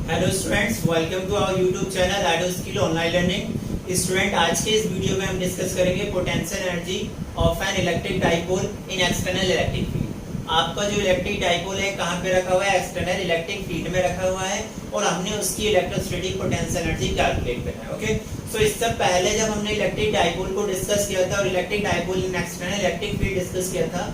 Hello students, welcome to our YouTube channel Edo skill online learning. Student, आज के इस video में हम डिस्कस करेंगे potential energy of an electric dipole in external electric field. आपका जो इलेक्ट्रिक डाइपोल है कहाँ पे रखा हुआ है? एक्सटर्नल इलेक्ट्रिक फील्ड में रखा हुआ है और हमने उसकी इलेक्ट्रोस्टैटिक पोटेंशियल एनर्जी कैलकुलेट करना है। ओके, सो इससे पहले जब हमने इलेक्ट्रिक डाइपोल को डिस्कस किया था और electric dipole in external electric field discuss किया था,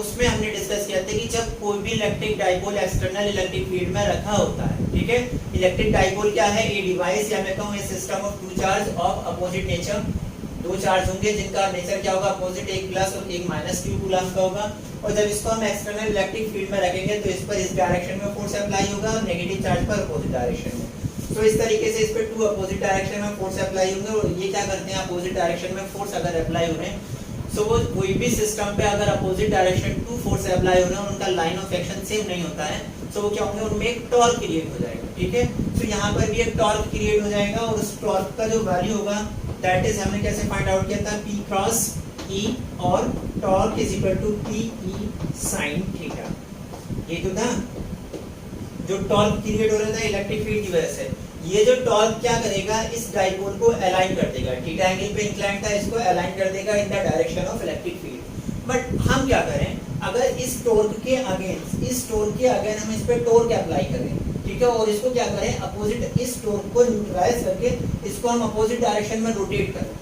उसमें हमने डिस्कस किया था कि जब कोई भी electric dipole external electric field में रखा होता है, ठीक है। इलेक्ट्रिक डाइपोल क्या है? ए डिवाइस या मैं कहूं a system of two charge of opposite nature. दो चार्ज होंगे जिनका नेचर क्या होगा? अपोजिट, एक प्लस और एक माइनस क्यू कूलम का होगा। और जब इसको हम एक्सटर्नल इलेक्ट्रिक फील्ड में रखेंगे तो इस पर इस डायरेक्शन में फोर्स अप्लाई होगा और नेगेटिव चार्ज पर अपोजिट डायरेक्शन में। तो इस तरीके से इस पे टू अपोजिट डायरेक्शन में फोर्स अप्लाई होंगे। और ये क्या करते हैं? अपोजिट डायरेक्शन में फोर्स अगर अप्लाई हो रहे हैं तो वो कोई भी सिस्टम पे अगर opposite direction to force apply हो रहे हैं, उनका लाइन ऑफ एक्शन सेम नहीं होता है, तो वो क्या होंगे? उनमें एक टॉर्क क्रिएट हो जाएगा, ठीक है। तो यहाँ पर भी एक टॉर्क क्रिएट हो जाएगा और उस टॉर्क का जो वैल्यू होगा दैट इज, हमने कैसे फाइंड आउट किया था? P क्रॉस E और torque is equal to PE sin theta. ये तो था जो टॉर्क क्रिएट हो रहा था इलेक्ट्रिक फील्ड की वजह से। ये जो टॉर्क क्या करेगा? इस डाइपोल को अलाइन कर देगा, थीटा एंगल पे इंक्लाइन था, इसको अलाइन कर देगा in the direction of electric field. But हम क्या करें? अगर इस टॉर्क के अगेंस्ट हम इस पे टॉर्क अप्लाई करें, ठीक है, और इसको क्या करें? अपोजिट, इस टॉर्क को न्यूट्रलाइज करके इसको हम अपोजिट डायरेक्शन में रोटेट करें,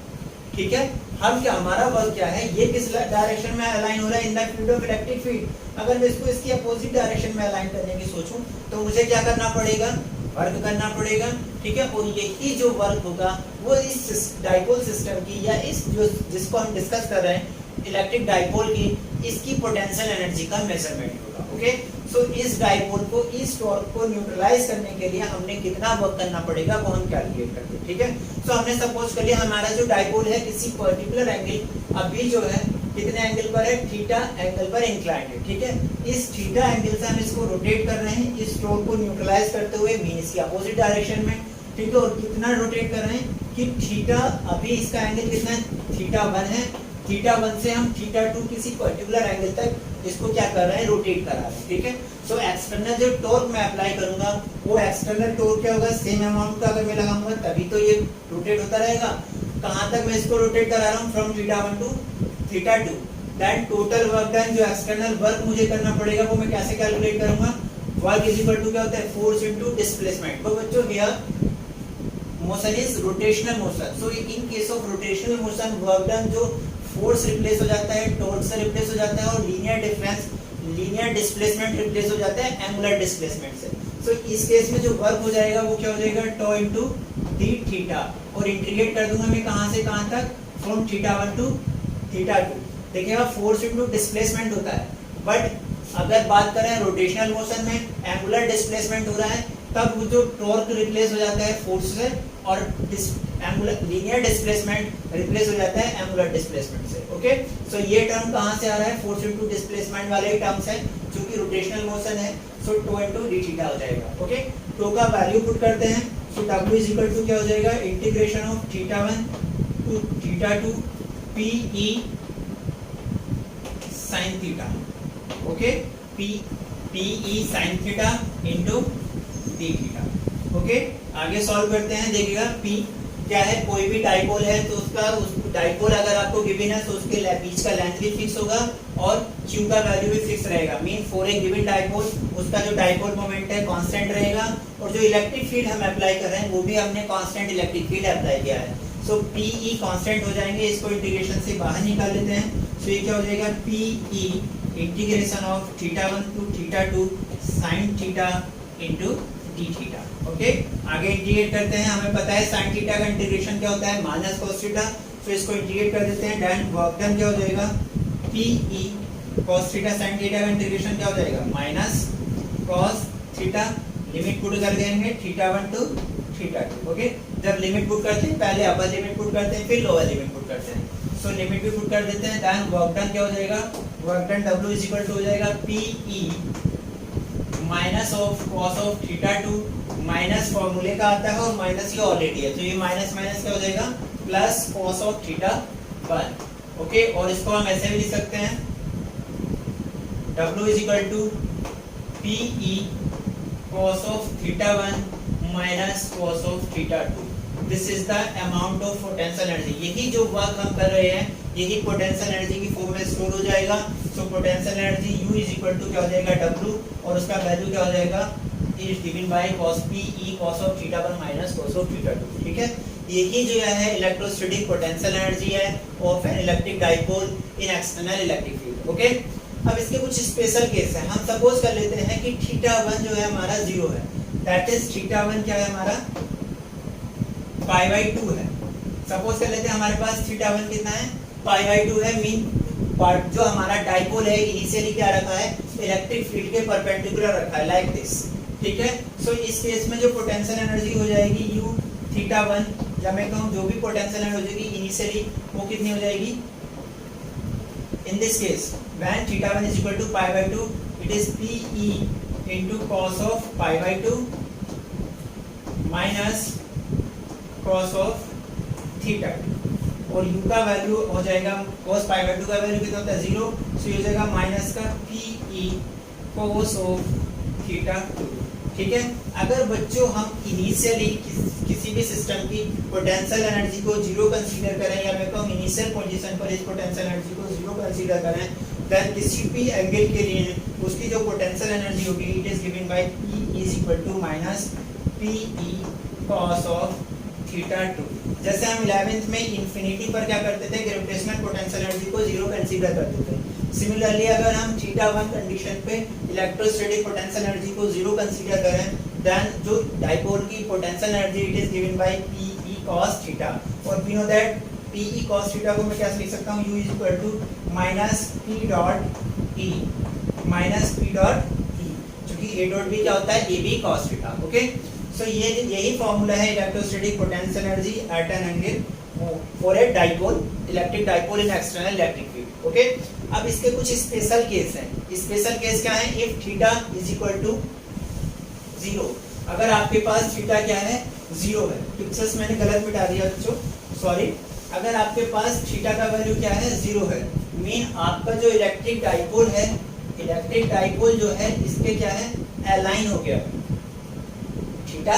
ठीक है। हम क्या, हमारा वर्क क्या है? ये किस डायरेक्शन में अलाइन हो रहा है? In the field of electric field. अगर मैं इसको इसकी अपोजिट डायरेक्शन में अलाइन करने की सोचूं तो मुझे क्या करना पड़ेगा? वर्क करना पड़ेगा, ठीक है। और यही जो वर्क होगा वो इस डाइपोल सिस्टम की या इस जो जिसको हम डिस्कस कर रहे हैं इलेक्ट्रिक डाइपोल की, इसकी पोटेंशियल एनर्जी का मेजरमेंट होगा। ओके, सो इस डाइपोल को, इस टॉर्क को न्यूट्रलाइज करने के लिए हमने कितना वर्क करना पड़ेगा वो हम कैलकुलेट करते हैं, ठीक है। सो हमने सपोज कर लिया हमारा जो डाइपोल है किसी पर्टिकुलर एंगल, अभी जो है कितने एंगल पर है? थीटा एंगल पर इंक्लाइंड है, ठीक है। इस थीटा एंगल से हम इसको रोटेट कर रहे हैं इस टॉर्क को न्यूट्रलाइज करते हुए, मीन इसकी अपोजिट डायरेक्शन में, ठीक है। और कितना रोटेट कर रहे हैं कि थीटा, अभी इसका एंगल कितना है? थीटा 1 है। थीटा 1 से हम थीटा 2 किसी पर्टिकुलर एंगल तक इसको क्या कर रहे हैं? रोटेट करा रहे हैं, ठीक है। सो एक्सटर्नल जो टॉर्क मैं अप्लाई करूंगा वो एक्सटर्नल टॉर्क क्या होगा? सेम अमाउंट का अगर मैं लगाऊंगा तभी तो ये रोटेट होता रहेगा। कहां तक मैं इसको रोटेट करा रहा हूं? From theta 1 to theta 2। That total work done, जो एक्सटर्नल वर्क मुझे करना पड़ेगा वो मैं कैसे कैलकुलेट करूंगा? वर्क इज इक्वल टू क्या होता है? Force into displacement. तो बच्चों here motion is rotational motion. So in case of rotational motion work done, जो फोर्स रिप्लेस हो जाता है टॉर्क से रिप्लेस हो जाता है और लीनियर डिस्प्लेसमेंट रिप्लेस हो जाता है एंगुलर डिस्प्लेसमेंट से। सो इस केस में जो वर्क हो जाएगा वो क्या हो जाएगा? Tau into d theta. और इंटीग्रेट कर दूंगा मैं कहां से कहां तक? From theta 1 to theta 2। देखिएगा फोर्स इनटू डिस्प्लेसमेंट होता है, बट अगर बात करें रोटेशनल मोशन में एंगुलर डिस्प्लेसमेंट हो रहा है, तब जो टॉर्क रिप्लेस हो जाता है फोर्स से और एंगुलर लीनियर डिस्प्लेसमेंट रिप्लेस हो जाता है एंगुलर डिस्प्लेसमेंट से। ओके, सो ये टर्म कहां से आ रहा है? फोर्स इनटू डिस्प्लेसमेंट वाले टर्म्स है जो कि रोटेशनल मोशन है। So tau into d theta हो जाएगा। ओके, टो का वैल्यू पुट करते हैं। So w is equal to क्या हो जाएगा? Integration of theta 1 to theta 2 PE sin theta. Okay, PE sin theta into d theta. Okay, आगे सॉल्व करते हैं। देखिएगा P क्या है? कोई भी डाइपोल है तो उसका, उस डाइपोल अगर आपको गिवन है तो उसके बीच का लेंथ भी फिक्स होगा और Q का वैल्यू भी फिक्स रहेगा। Mean for a given dipole उसका जो डाइपोल मोमेंट है कांस्टेंट रहेगा और जो इलेक्ट्रिक फील्ड हम अप्लाई कर रहे हैं वो भी हमने कांस्टेंट इलेक्ट्रिक फील्ड अप्लाई किया है। सो PE कांस्टेंट हो जाएंगे, इसको इंटीग्रेशन से बाहर निकाल लेते हैं। सो ये क्या हो जाएगा? PE integration of theta 1 to theta 2 sin theta into d theta. Okay, आगे इंटीग्रेट करते हैं। हमें पता है sin थीटा का इंटीग्रेशन क्या होता है? Minus cos theta. तो इसको इंटीग्रेट कर देते हैं। देन वर्क डन क्या हो जाएगा? PE cos theta sin theta का इंटीग्रेशन क्या हो जाएगा? Minus cos theta. Limit put कर देंगे थीटा 1 टू थीटा 2। ओके, जब लिमिट पुट करते हैं पहले अपर लिमिट पुट करते हैं फिर लोअर लिमिट पुट करते हैं। सो लिमिट भी पुट कर देते हैं। देन वर्क डन क्या हो जाएगा? Work done W is equal to हो जाएगा PE minus of cos of theta 2, minus फॉर्मूले का आता है और माइनस ये ऑलरेडी है तो ये माइनस माइनस क्या हो जाएगा? Plus cos of theta 1। Okay, और इसको हम ऐसे भी लिख सकते हैं W is equal to PE cos of theta 1 minus cos of theta 2। This is the amount of potential energy. यही जो वर्क हम कर रहे हैं यही पोटेंशियल एनर्जी की फॉर्म में स्टोर हो जाएगा। So potential energy U is equal to क्या हो जाएगा W, और उसका वैल्यू क्या हो जाएगा is given bye cos P E cos of theta 1 minus cos of theta 2। ठीक है, यही जो है इलेक्ट्रोस्टैटिक पोटेंशियल एनर्जी है of an electric dipole in external electric field. Okay, अब इसके कुछ स्पेशल केस है। हम सपोज कर लेते हैं कि थीटा 1 जो है हमारा 0 है, दैट इज थीटा 1 क्या है हमारा पाई बाई 2 है। सपोज कर लेते हैं हमारे पास थीटा 1 कितना है पाई बाई 2 है, मीन पार्ट जो हमारा डाइपोल है इनिशियली क्या रखा है इलेक्ट्रिक फील्ड के परपेंडिकुलर रखा है लाइक दिस। ठीक है, सो इस केस में जो पोटेंशियल एनर्जी हो जाएगी U थीटा 1, या मैं कहूँ जो भी पोटेंशियल एनर्जी हो जाएगी इनिशियली वो कितनी हो जाएगी in this case when theta 1 is equal to pi by 2 it is PE into cos of pi by 2 minus cos of theta 2, और U का वैल्यू हो जाएगा cos पाई बाई 2 का वैल्यू कितना होता है 0, सो ये हो जाएगा माइनस का PE cos ऑफ थीटा 2। ठीक है, अगर बच्चों हम इनिशियली किसी भी सिस्टम की पोटेंशियल एनर्जी को 0 कंसीडर करें, या मैं कहूँ इनिशियल पोजीशन पर इस पोटेंशियल एनर्जी को 0 कंसीडर करें, देन किसी भी एंगल के लिए उसकी जो पोटेंशियल एनर्जी होगी it is given by P is equal to minus PE cos of theta 2। जैसे हम 11th में इंफिनिटी पर क्या करते थे ग्रेविटेशनल पोटेंशियल एनर्जी को 0 कंसीडर करते थे। सिमिलरली अगर हम थीटा 1 कंडीशन पे इलेक्ट्रोस्टैटिक पोटेंशियल एनर्जी को 0 कंसीडर करें, देन जो डाइपोल की potential energy it is given by PE cos theta, और we know that PE cos theta को मैं क्या लिख सकता हूं U is equal to minus P dot E minus P dot E, क्योंकि A डॉट B क्या होता है AB cos theta. Okay, so ये यही फॉर्मूला है electrostatic potential energy at an angle for a dipole electric dipole in external electric field. Okay, अब इसके कुछ स्पेशल केस हैं। स्पेशल केस क्या है, if theta is equal to 0, अगर आपके पास थीटा क्या है 0 है, पिक्चर्स मैंने गलत मिटा दिया बच्चों सॉरी, अगर आपके पास थीटा का वैल्यू क्या है 0 है, मीन आपका जो इलेक्ट्रिक डाइपोल है इलेक्ट्रिक डाइपोल जो है इसके क्या है अलाइन हो गया। थीटा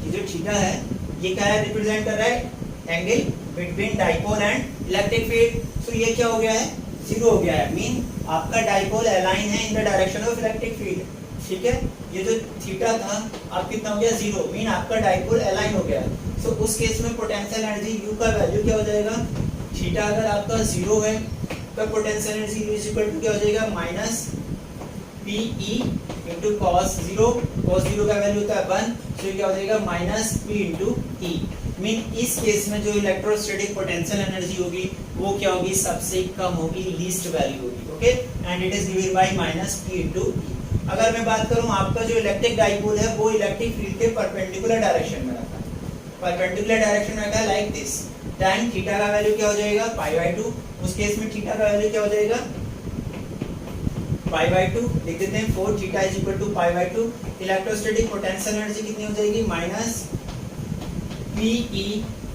ये जो थीटा है ये क्या है रिप्रेजेंट कर रहा है angle between dipole and electric field. So ये क्या हो गया है 0 हो गया है, मीन आपका डाइपोल अलाइन है in the direction of electric field. ठीक है, ये जो थीटा था अब कितना हो गया 0, मीन आपका डाइपोल अलाइन हो गया है। सो उस केस में पोटेंशियल एनर्जी U का वैल्यू क्या हो जाएगा, थीटा अगर आपका 0 है तो potential energy U is equal to क्या हो जाएगा माइनस PE इंटू cos 0 का वैल्यू होता है 1, तो क्या हो जाएगा minus P into E। Mean इस केस में जो इलेक्ट्रोस्टैटिक पोटेंशियल एनर्जी होगी वो क्या होगी सबसे कम होगी, लीस्ट वैल्यू होगी। Okay, and it is given bye minus P into E। अगर मैं बात करूं आपका जो इलेक्ट्रिक डाइपोल है वो इलेक्ट्रिक फील्ड के परपेंडिकुलर डायरेक्शन में रखा है, परपेंडिकुलर डायरेक्शन में रखा है लाइक दिस, देन थीटा का वैल्यू क्या हो जाएगा पाई बाई 2। उस केस में थीटा का वैल्यू क्या हो जाएगा पाई बाई 2 लिख देते हैं, 4 theta is equal to pi by 2। Electrostatic potential energy कितनी हो जाएगी minus PE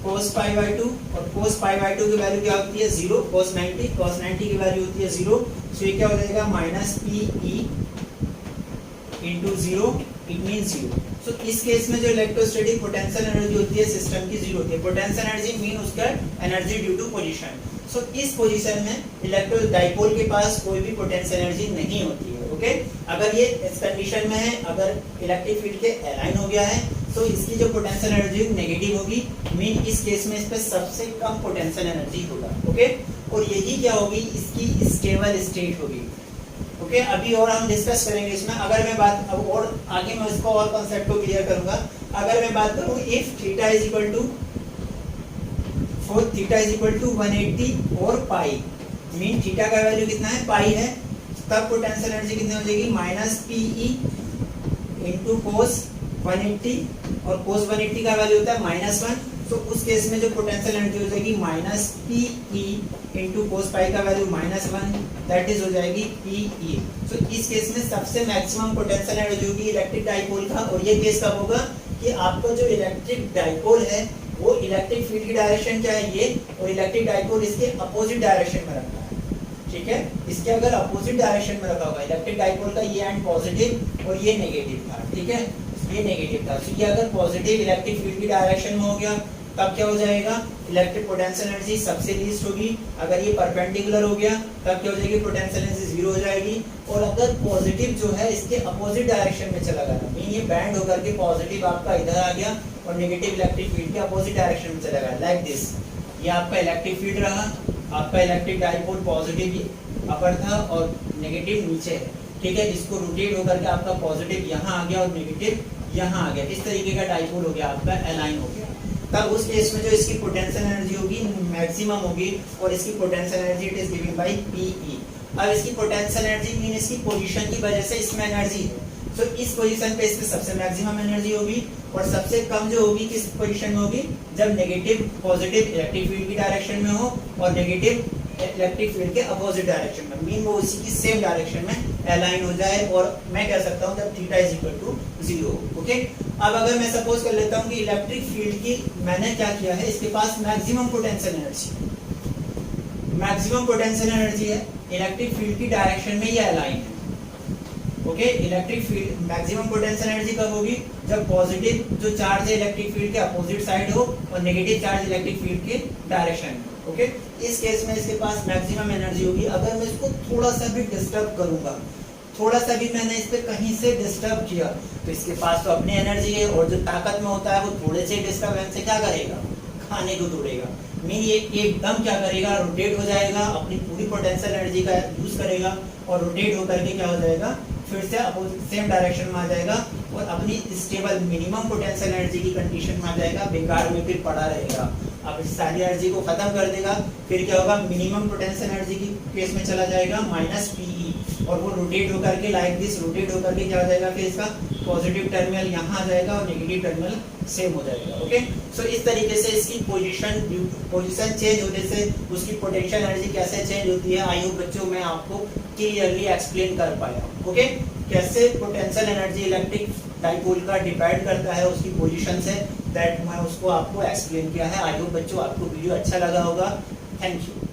cos pi by 2, और cos पाई बाई 2 की वैल्यू क्या होती है 0, cos 90 की वैल्यू होती है 0, सो ये क्या हो जाएगा minus PE into 0 it mean 0। सो इस केस में जो इलेक्ट्रोस्टैटिक पोटेंशियल एनर्जी होती है सिस्टम की 0 होती है। पोटेंशियल एनर्जी मीन उसका एनर्जी ड्यू टू पोजीशन। सो इस पोजीशन में इलेक्ट्रो डाइपोल के पास कोई भी पोटेंशियल एनर्जी नहीं होती है। ओके, अगर ये इस कंडीशन में है, अगर इलेक्ट्रिक फील्ड के अलाइन हो गया है तो इसकी जो पोटेंशियल एनर्जी नेगेटिव होगी, मीन इस केस में इस पे सबसे कम पोटेंशियल एनर्जी होगा। ओके, और यही क्या होगी इसकी स्टेबल स्टेट होगी। ओके, अभी और हम डिस्कस करेंगे इसमें। अगर मैं बात अब और आगे मैं इसको और कॉन्सेप्ट को क्लियर करूंगा। अगर मैं बात करूं if theta is equal to 180 और पाई, मीन थीटा का वैल्यू कितना है पाई है, तब पोटेंशियल एनर्जी कितनी हो जाएगी माइनस PE इंटू cos 180, और cos 180 का वैल्यू होता है -1, तो उस केस में जो पोटेंशियल एनर्जी हो जाएगी माइनस PE इंटू cos पाई का वैल्यू -1, दैट इज हो जाएगी PE। तो इस केस में सबसे मैक्सिमम पोटेंशियल एनर्जी होगी इलेक्ट्रिक डाइपोल का, और ये केस कब होगा कि आपका जो इलेक्ट्रिक डाइपोल है वो इलेक्ट्रिक फील्ड की डायरेक्शन क्या है ये, और इलेक्ट्रिक डाइपोल इसके अपोजिट डायरेक्शन में रखा है। ठीक है, इसके अगर अपोजिट डायरेक्शन में रखा होगा इलेक्ट्रिक डाइपोल का ये एंड पॉजिटिव और ये नेगेटिव था। ठीक है, ये नेगेटिव था। तो ये अगर पॉजिटिव इलेक्ट्रिक फील्ड की डायरेक्शन में हो गया तब क्या हो जाएगा, इलेक्ट्रिक पोटेंशियल एनर्जी सबसे लीस्ट होगी। अगर ये परपेंडिकुलर हो गया तब क्या हो जाएगी, पोटेंशियल एनर्जी जीरो हो जाएगी। और अगर पॉजिटिव जो है इसके अपोजिट डायरेक्शन में चला गया, मीन ये बैंड होकर के पॉजिटिव आपका इधर आ गया और नेगेटिव इलेक्ट्रिक फील्ड के अपोजिट डायरेक्शन में चला गया, लाइक दिस। ये आपका इलेक्ट्रिक फील्ड रहा, आपका इलेक्ट्रिक डाइपोल पॉजिटिव अपर था और नेगेटिव नीचे है, ठीक है। इसको रोटेट होकर के आपका पॉजिटिव यहाँ आ गया और नेगेटिव यहाँ आ गया, इस तरीके का डाइपोल हो गया, आपका अलाइन हो गया। तब उस केस में जो इसकी पोटेंशियल एनर्जी होगी मैक्सिमम होगी और इसकी potential energy it is given by PE. अब इसकी पोटेंशियल एनर्जी मीन इसकी पोजीशन की वजह से इसमें एनर्जी है, तो इस पोजीशन पे इसमें सबसे मैक्सिमम एनर्जी होगी और सबसे कम जो होगी किस पोजीशन में होगी, जब नेगेटिव पॉजिटिव इलेक्ट्रिक फील्ड की डायरेक्शन में हो और नेगेटिव इलेक्ट्रिक फील्ड के अपोजिट डायरेक्शन में, मीन वो उसी की सेम डायरेक्शन में अलाइन हो जाए। और मैं कह सकता हूं जब theta is equal to 0। Okay, अब अगर मैं सपोज कर लेता हूं कि इलेक्ट्रिक फील्ड की मैंने क्या किया है, इसके पास मैक्सिमम पोटेंशियल एनर्जी है, इलेक्ट्रिक फील्ड की डायरेक्शन में ये अलाइन है। Okay, electric field maximum potential energy कब होगी, जब पॉजिटिव जो चार्ज है इलेक्ट्रिक फील्ड के अपोजिट साइड हो और नेगेटिव चार्ज इलेक्ट्रिक फील्ड के डायरेक्शन में। ओके, इस केस में इसके पास मैक्सिमम एनर्जी होगी। अगर मैं इसको थोड़ा सा भी डिस्टर्ब करूंगा, थोड़ा सा भी मैंने इस पे कहीं से डिस्टर्ब किया तो इसके पास तो अपनी एनर्जी है और जो ताकत में होता है वो थोड़े से डिस्टर्बेंस से क्या करेगा, खाने को तोड़ेगा। मीन ये एकदम क्या करेगा, रोटेट हो जाएगा, अपनी पूरी पोटेंशियल एनर्जी का यूज करेगा और रोटेट होकर के क्या हो जाएगा, फिर से सेम डायरेक्शन में आ जाएगा और अपनी स्टेबल मिनिमम पोटेंशियल एनर्जी की कंडीशन में आ जाएगा, बेकार में फिर पड़ा रहेगा। अब इस सारी एनर्जी को खत्म कर देगा, फिर क्या होगा, मिनिमम पोटेंशियल एनर्जी की केस में चला जाएगा माइनस पीई और वो रोटेट होकर के लाइक दिस रोटेट होकर के क्या हो जाएगा, फिर इसका पॉजिटिव टर्मिनल यहाँ आ जाएगा और नेगेटिव टर्मिनल सेम हो जाएगा। ओके, सो इस तरीके से इसकी पोजीशन चेंज होने से उसकी पोटेंशियल एनर्जी कैसे चेंज होती है, आई होप बच्चों मैं आपको क्लियरली एक्सप्लेन कर पाया। ओके, कैसे पोटेंशियल एनर्जी इलेक्ट्रिक डाइपोल का डिपेंड करता है उसकी पोजीशन से, दैट मैं उसको आपको एक्सप्लेन किया है। आई होप बच्चों आपको वीडियो अच्छा लगा होगा। Thank you.